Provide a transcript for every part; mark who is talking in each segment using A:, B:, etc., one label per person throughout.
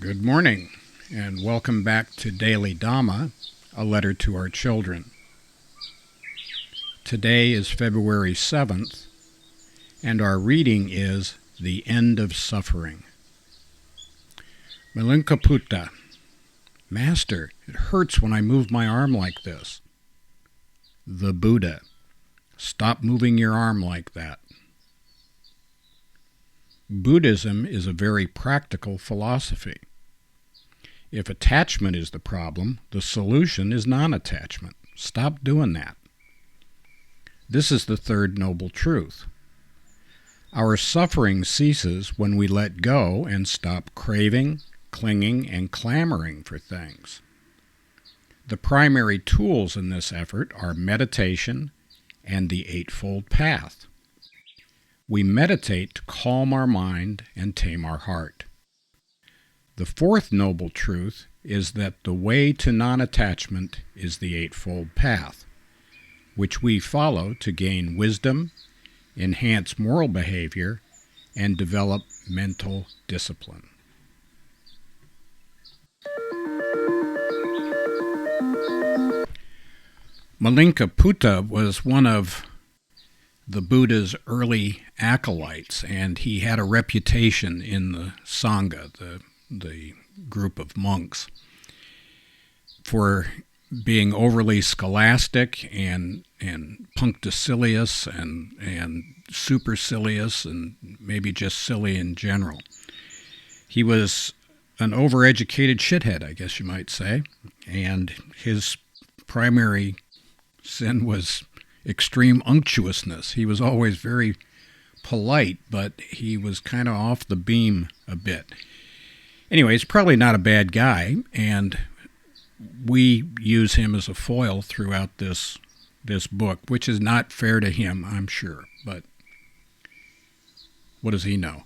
A: Good morning, and welcome back to Daily Dhamma, a letter to our children. Today is February 7th, and our reading is The End of Suffering. Malunkyaputta. Master, it hurts when I move my arm like this. The Buddha. Stop moving your arm like that. Buddhism is a very practical philosophy. If attachment is the problem, the solution is non-attachment. Stop doing that. This is the third noble truth. Our suffering ceases when we let go and stop craving, clinging, and clamoring for things. The primary tools in this effort are meditation and the Eightfold Path. We meditate to calm our mind and tame our heart. The fourth noble truth is that the way to non-attachment is the Eightfold Path, which we follow to gain wisdom, enhance moral behavior, and develop mental discipline. Malunkyaputta was one of the Buddha's early acolytes, and he had a reputation in the Sangha, the group of monks, for being overly scholastic and punctilious and supercilious and maybe just silly in general. He was an overeducated shithead, I guess you might say, and his primary sin was extreme unctuousness. He was always very polite, but he was kind of off the beam a bit. Anyway, he's probably not a bad guy, and we use him as a foil throughout this book, which is not fair to him, I'm sure, but what does he know?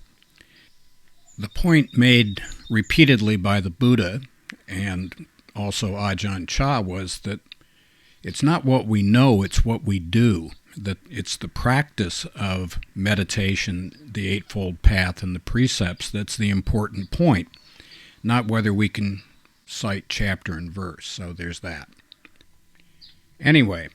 A: The point made repeatedly by the Buddha and also Ajahn Chah was that it's not what we know, it's what we do. That it's the practice of meditation, the Eightfold Path, and the Precepts that's the important point, not whether we can cite chapter and verse. So there's that. Anyway,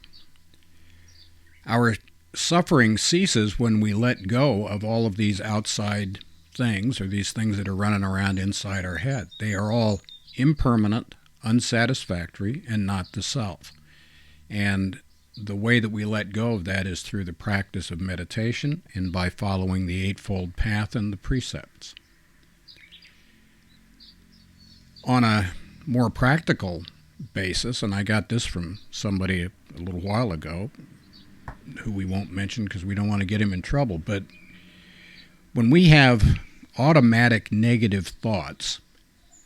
A: our suffering ceases when we let go of all of these outside things, or these things that are running around inside our head. They are all impermanent, unsatisfactory, and not the self. And the way that we let go of that is through the practice of meditation and by following the Eightfold Path and the Precepts. On a more practical basis, and I got this from somebody a little while ago, who we won't mention because we don't want to get him in trouble, but when we have automatic negative thoughts,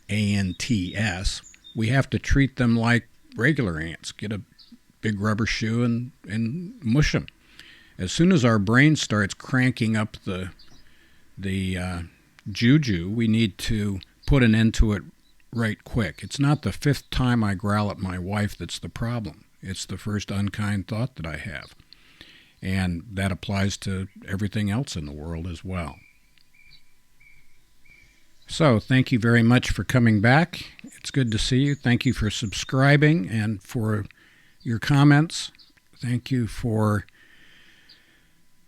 A: ANTS, we have to treat them like regular ants. Get a big rubber shoe and mush them. As soon as our brain starts cranking up the juju, we need to put an end to it right quick. It's not the fifth time I growl at my wife that's the problem. It's the first unkind thought that I have. And that applies to everything else in the world as well. So, thank you very much for coming back. It's good to see you. Thank you for subscribing and for your comments. Thank you for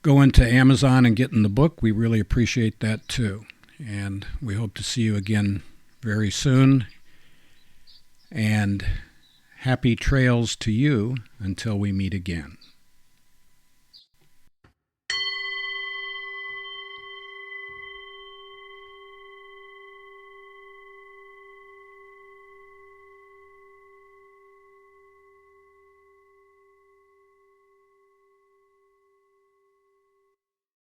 A: going to Amazon and getting the book. We really appreciate that too. And we hope to see you again very soon. And happy trails to you until we meet again.